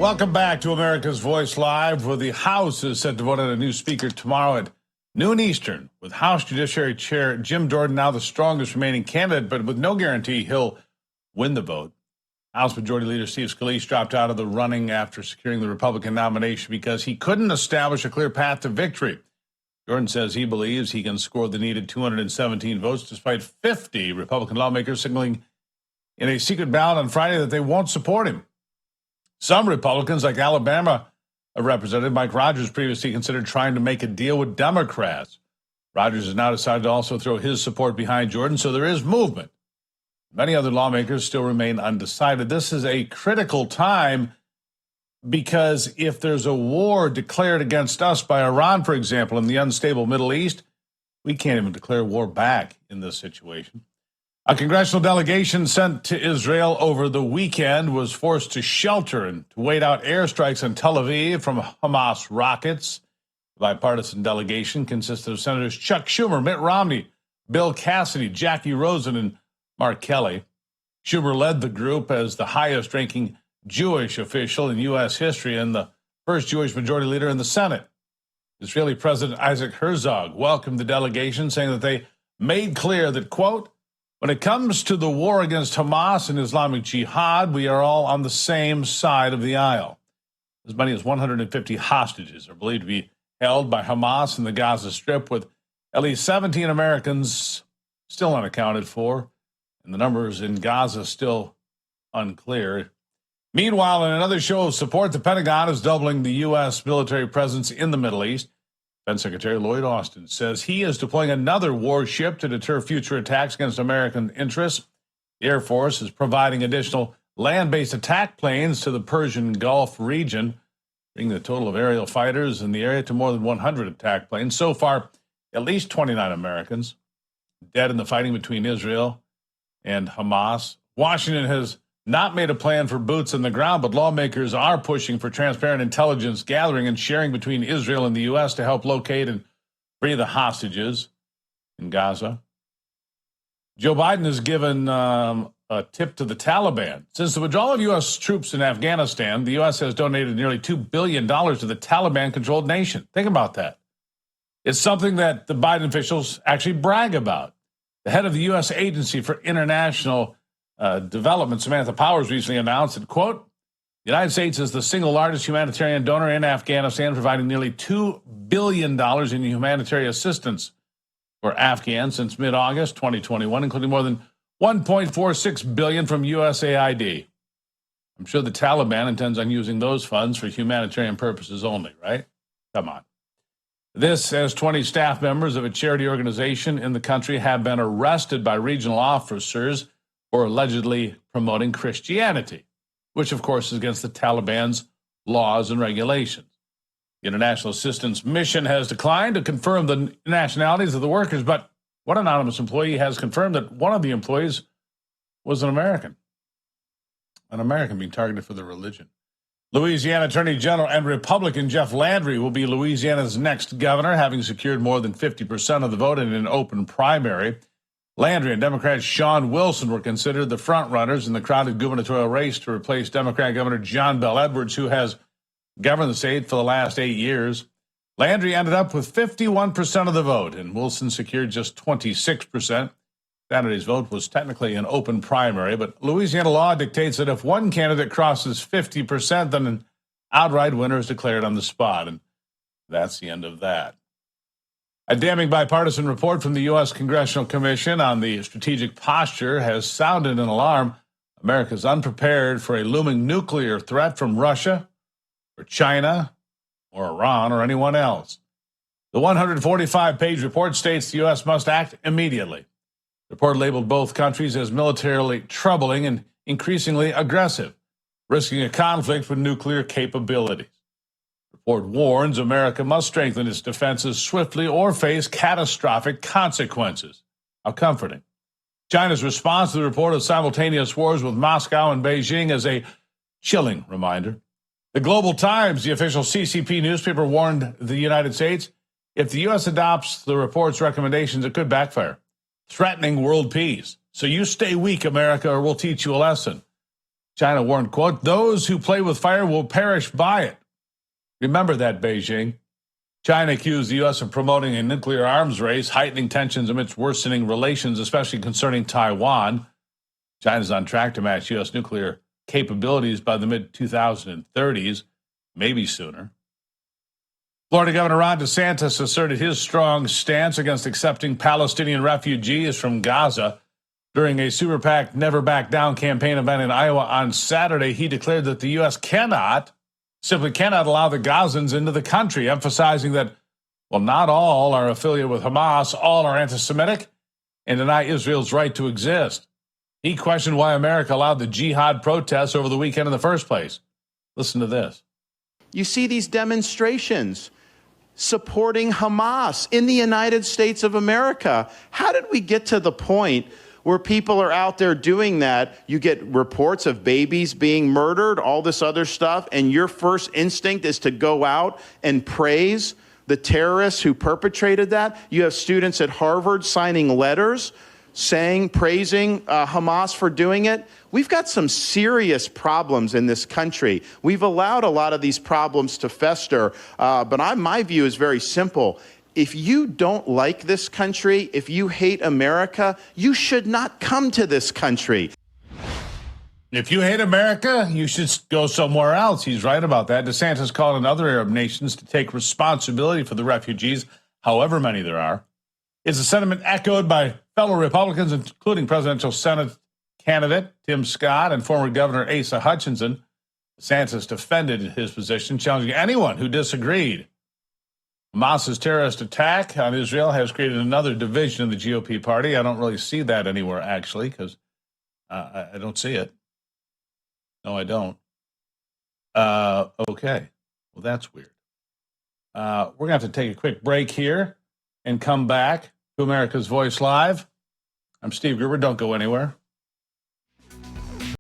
Welcome back to America's Voice Live, where the House is set to vote on a new speaker tomorrow at noon Eastern, with House Judiciary Chair Jim Jordan now the strongest remaining candidate, but with no guarantee he'll win the vote. House Majority Leader Steve Scalise dropped out of the running after securing the Republican nomination because he couldn't establish a clear path to victory. Jordan says he believes he can score the needed 217 votes despite 50 Republican lawmakers signaling in a secret ballot on Friday that they won't support him. Some Republicans, like Alabama Representative Mike Rogers, previously considered trying to make a deal with Democrats. Rogers has now decided to also throw his support behind Jordan, so there is movement. Many other lawmakers still remain undecided. This is a critical time because if there's a war declared against us by Iran, for example, in the unstable Middle East, we can't even declare war back in this situation. A congressional delegation sent to Israel over the weekend was forced to shelter and to wait out airstrikes on Tel Aviv from Hamas rockets. The bipartisan delegation consisted of Senators Chuck Schumer, Mitt Romney, Bill Cassidy, Jackie Rosen, and Mark Kelly. Schumer led the group as the highest-ranking Jewish official in U.S. history and the first Jewish majority leader in the Senate. Israeli President Isaac Herzog welcomed the delegation, saying that they made clear that, quote, when it comes to the war against Hamas and Islamic Jihad, we are all on the same side of the aisle. As many as 150 hostages are believed to be held by Hamas in the Gaza Strip, with at least 17 Americans still unaccounted for, and the numbers in Gaza still unclear. Meanwhile, in another show of support, the Pentagon is doubling the U.S. military presence in the Middle East. Defense Secretary Lloyd Austin says he is deploying another warship to deter future attacks against American interests. The Air Force is providing additional land-based attack planes to the Persian Gulf region, bringing the total of aerial fighters in the area to more than 100 attack planes. So far, at least 29 Americans dead in the fighting between Israel and Hamas. Washington has not made a plan for boots on the ground, but lawmakers are pushing for transparent intelligence gathering and sharing between Israel and the U.S. to help locate and free the hostages in Gaza. Joe Biden has given a tip to the Taliban. Since the withdrawal of U.S. troops in Afghanistan, the U.S. has donated nearly $2 billion to the Taliban-controlled nation. Think about that. It's something that the Biden officials actually brag about. The head of the U.S. Agency for International Development, Samantha Powers, recently announced that, quote, the United States is the single largest humanitarian donor in Afghanistan, providing nearly $2 billion in humanitarian assistance for Afghans since mid-August 2021, including more than $1.46 billion from USAID. I'm sure the Taliban intends on using those funds for humanitarian purposes only, right? Come on. This, as 20 staff members of a charity organization in the country have been arrested by regional officers for allegedly promoting Christianity, which, of course, is against the Taliban's laws and regulations. The International Assistance Mission has declined to confirm the nationalities of the workers, but one anonymous employee has confirmed that one of the employees was an American being targeted for their religion. Louisiana Attorney General and Republican Jeff Landry will be Louisiana's next governor, having secured more than 50% of the vote in an open primary. Landry and Democrat Sean Wilson were considered the frontrunners in the crowded gubernatorial race to replace Democrat Governor John Bel Edwards, who has governed the state for the last 8 years. Landry ended up with 51% of the vote, and Wilson secured just 26%. Saturday's vote was technically an open primary, but Louisiana law dictates that if one candidate crosses 50%, then an outright winner is declared on the spot, and that's the end of that. A damning bipartisan report from the U.S. Congressional Commission on the Strategic Posture has sounded an alarm. America is unprepared for a looming nuclear threat from Russia, or China, or Iran, or anyone else. The 145-page report states the U.S. must act immediately. The report labeled both countries as militarily troubling and increasingly aggressive, risking a conflict with nuclear capabilities. The report warns America must strengthen its defenses swiftly or face catastrophic consequences. How comforting. China's response to the report of simultaneous wars with Moscow and Beijing is a chilling reminder. The Global Times, the official CCP newspaper, warned the United States, if the U.S. adopts the report's recommendations, it could backfire, threatening world peace. So you stay weak, America, or we'll teach you a lesson. China warned, quote, "Those who play with fire will perish by it." Remember that, Beijing. China accused the U.S. of promoting a nuclear arms race, heightening tensions amidst worsening relations, especially concerning Taiwan. China's on track to match U.S. nuclear capabilities by the mid-2030s, maybe sooner. Florida Governor Ron DeSantis asserted his strong stance against accepting Palestinian refugees from Gaza. During a Super PAC Never Back Down campaign event in Iowa on Saturday, he declared that the U.S. simply cannot allow the Gazans into the country, emphasizing that, well, not all are affiliated with Hamas, all are anti-Semitic, and deny Israel's right to exist. He questioned why America allowed the jihad protests over the weekend in the first place. Listen to this. You see these demonstrations supporting Hamas in the United States of America. How did we get to the point where people are out there doing that? You get reports of babies being murdered, all this other stuff, and your first instinct is to go out and praise the terrorists who perpetrated that. You have students at Harvard signing letters praising Hamas for doing it. We've got some serious problems in this country. We've allowed a lot of these problems to fester, but my view is very simple. If you don't like this country, if you hate America, you should not come to this country. If you hate America, you should go somewhere else. He's right about that. DeSantis called on other Arab nations to take responsibility for the refugees, however many there are. It's a sentiment echoed by fellow Republicans, including presidential Senate candidate Tim Scott and former Governor Asa Hutchinson. DeSantis defended his position, challenging anyone who disagreed. Hamas's terrorist attack on Israel has created another division in the GOP party. I don't really see that anywhere, actually, because I don't see it. No, I don't. Okay. Well, that's weird. We're going to have to take a quick break here and come back to America's Voice Live. I'm Steve Gruber. Don't go anywhere.